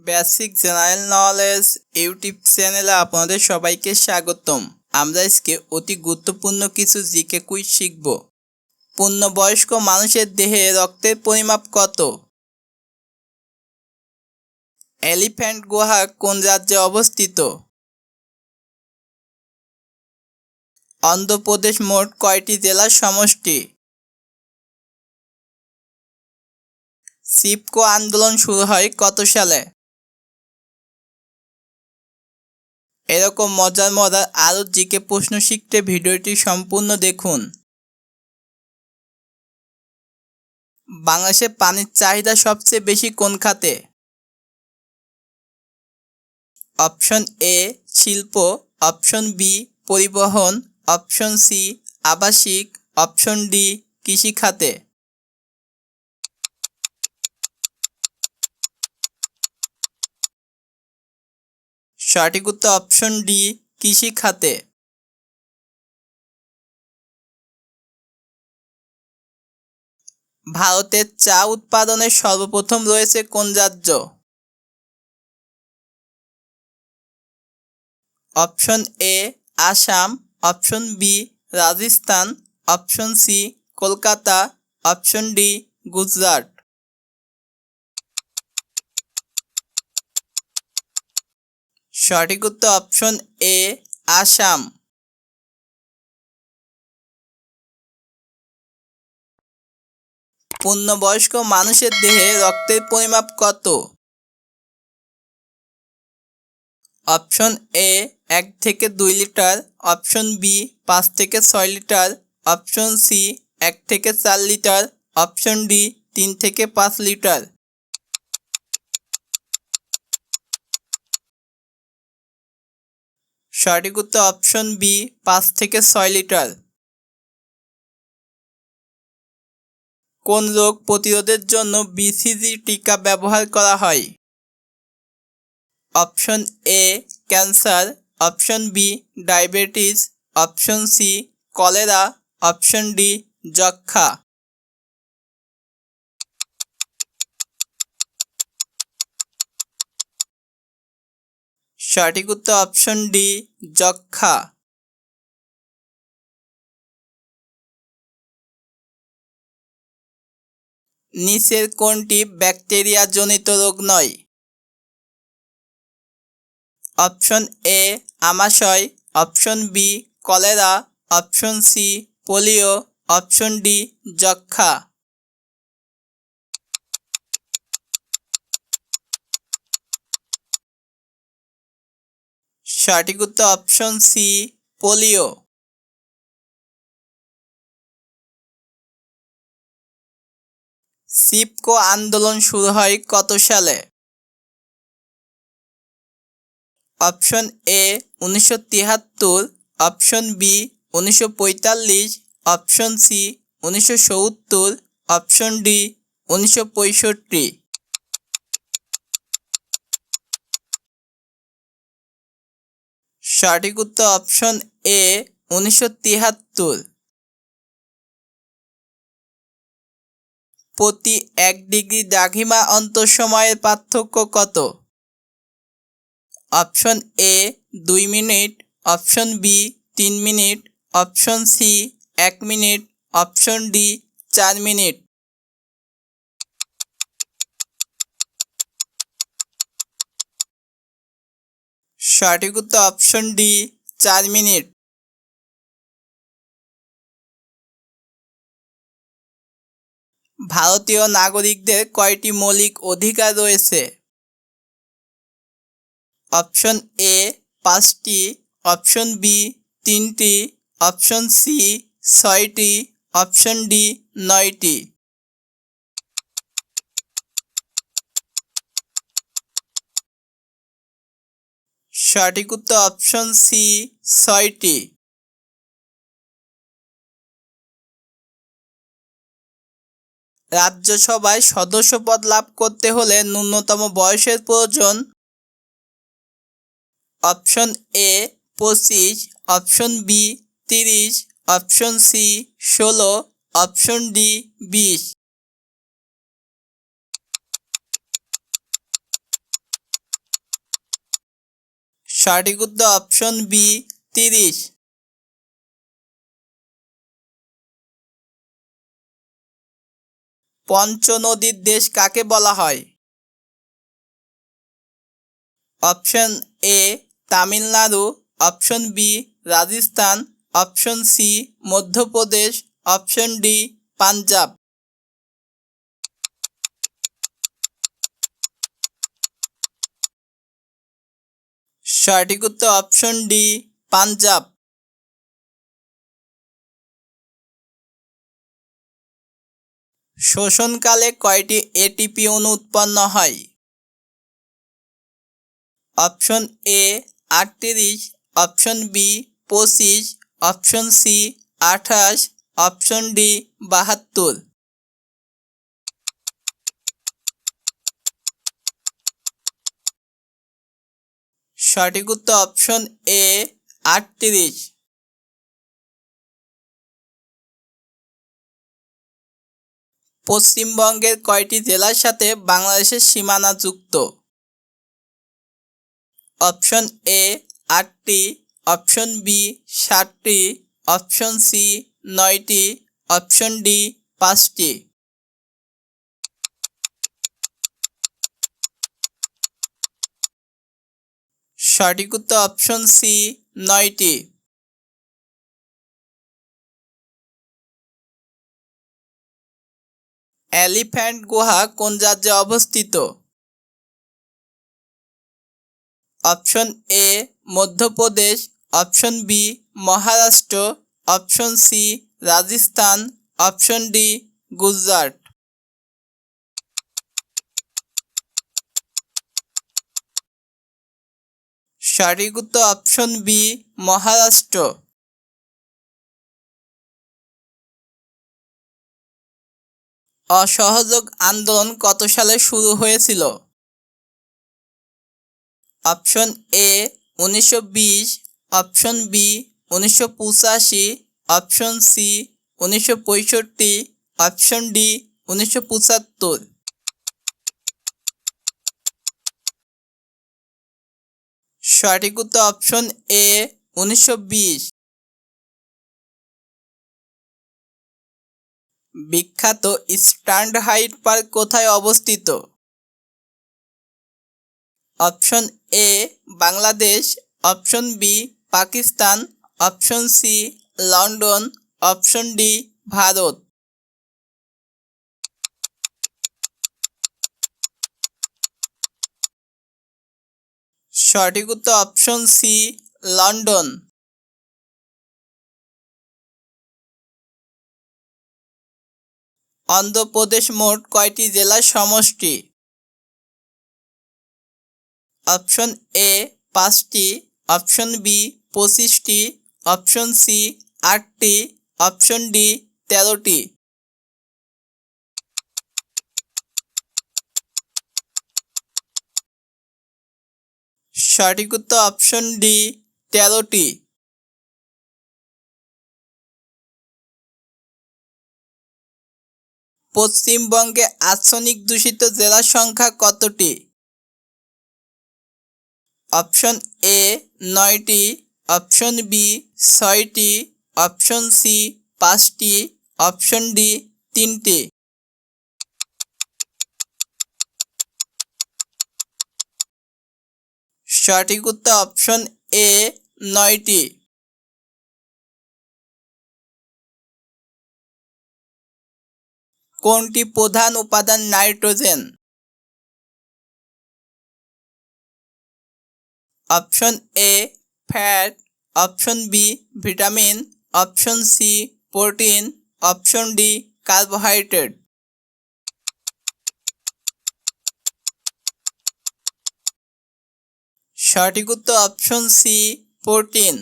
Basic general knowledge YouTube চ্যানেলে আপনাদের সবাইকে স্বাগতম। আমরা আজকে অতি গুরুত্বপূর্ণ কিছু জিকে কুইজ শিখব। পূর্ণবয়স্ক মানুষের দেহে রক্তের পরিমাপ কত? এলিফ্যান্ট গুহা কোন রাজ্যে অবস্থিত? অন্ধ্রপ্রদেশ মোট কয়টি জেলার সমষ্টি? চিপকো আন্দোলন শুরু হয় কত সালে? এরকম মজার মজার আরও জিকে প্রশ্ন শিখতে ভিডিওটি সম্পূর্ণ দেখুন। বাংলাদেশে পানির চাহিদা সবচেয়ে বেশি কোন খাতে? অপশন এ শিল্প, অপশন বি পরিবহন, অপশন সি আবাসিক, অপশন ডি কৃষি খাতে। সঠিক উত্তর অপশন ডি কৃষি খাতে। ভারতের চা উৎপাদনে সর্বপ্রথম রয়েছে কোন রাজ্য? Option A Assam, option B Rajasthan, option C Kolkata, option D Gujarat. সঠিক উত্তর অপশন এ আসাম। পূর্ণবয়স্ক মানুষের দেহে রক্তের পরিমাপ কত? অপশন এ 1 থেকে 2 লিটার, অপশন বি 5 থেকে 6 লিটার, অপশন সি 1 থেকে 4 লিটার, অপশন ডি 3 থেকে 5 লিটার। সঠিক উত্তর অপশন বি 5 থেকে 6 লিটার। কোন রোগ প্রতিরোধের জন্য বিসিজি টিকা ব্যবহার করা হয়? Option A cancer, option B diabetes, option C cholera, option D যক্ষ্মা। সঠিক উত্তর অপশন ডি যক্ষ্মা। নিচের কোনটি ব্যাকটেরিয়া জনিত রোগ নয়? অপশন এ আমাশয়, option B cholera, option C polio, option D যক্ষ্মা। সঠিক উত্তর অপশন সি পোলিও। চিপকো আন্দোলন শুরু হয় কত সালে? Option A 1973, option B 1945, option C 1970, option D 1965। সঠিক উত্তর অপশন এ 1973। প্রতি 1 ডিগ্রি দ্রাঘিমা অন্তর সময়ের পার্থক্য কত? Option A 2 minute, option B 3 minute, option C 1 minute, option D 4 minute. সঠিক উত্তর অপশন ডি 4 মিনিট। ভারতীয় নাগরিকদের কয়টি মৌলিক অধিকার রয়েছে? অপশন এ 5টি, অপশন বি 3টি, অপশন সি 6টি, অপশন ডি 9টি। সঠিক উত্তর অপশন সি 6টি। রাজ্যসভায় সদস্যপদ লাভ করতে হলে ন্যূনতম বয়সের প্রয়োজন? Option A 25, option B 30, option C 16, option D 20। সঠিক উত্তর অপশন বি 30। পঞ্চনদীর দেশ কাকে বলা হয়? Option A Tamil Nadu, option B Rajasthan, option C Madhya Pradesh, option D Punjab. সঠিক উত্তর অপশন ডি পাঞ্জাব। শ্বসনকালে কয়টি এটিপি অণু উৎপন্ন হয়? Option A 38, option B 25, option C 28, option D 72। সঠিক উত্তর অপশন এ 38। পশ্চিমবঙ্গের কয়টি জেলার সাথে বাংলাদেশের সীমানা যুক্ত? অপশন এ 8টি, অপশন বি 7টি, অপশন সি 9টি, অপশন ডি 5টি। সঠিক উত্তর অপশন সি 9টি। এলিফ্যান্ট গুহা কোন রাজ্যে অবস্থিত? Option A Madhya Pradesh, option B Maharashtra, option C Rajasthan, option D Gujarat. সঠিক উত্তর অপশন বি মহারাষ্ট্র। অসহযোগ আন্দোলন কত সালে শুরু হয়েছিল? Option A 1920, option B 1985, option C 1965, option D 1975। সঠিক উত্তর অপশন এ 1920। বিখ্যাত স্ট্যান্ড হাইট পার্ক কোথায় অবস্থিত? Option A Bangladesh, option B Pakistan, option C London, option D Bharat. সঠিক উত্তর অপশন সি লন্ডন। অন্ধ্রপ্রদেশ মোট কয়টি জেলার সমষ্টি? অপশন এ 5টি, অপশন বি 25টি, অপশন সি 8টি, অপশন ডি 13টি। সঠিক উত্তর অপশন ডি 13টি। পশ্চিমবঙ্গে আর্সেনিক দূষিত জেলার সংখ্যা কতটি? অপশন এ 9টি, অপশন বি 6টি, অপশন সি 5টি, অপশন ডি 3টি। সঠিক উত্তর অপশন এ 9টি। কোনটি প্রধান উপাদান nitrogen? Option A fat, option B vitamin, option C protein, option D carbohydrate. সঠিক উত্তর অপশন সি প্রোটিন।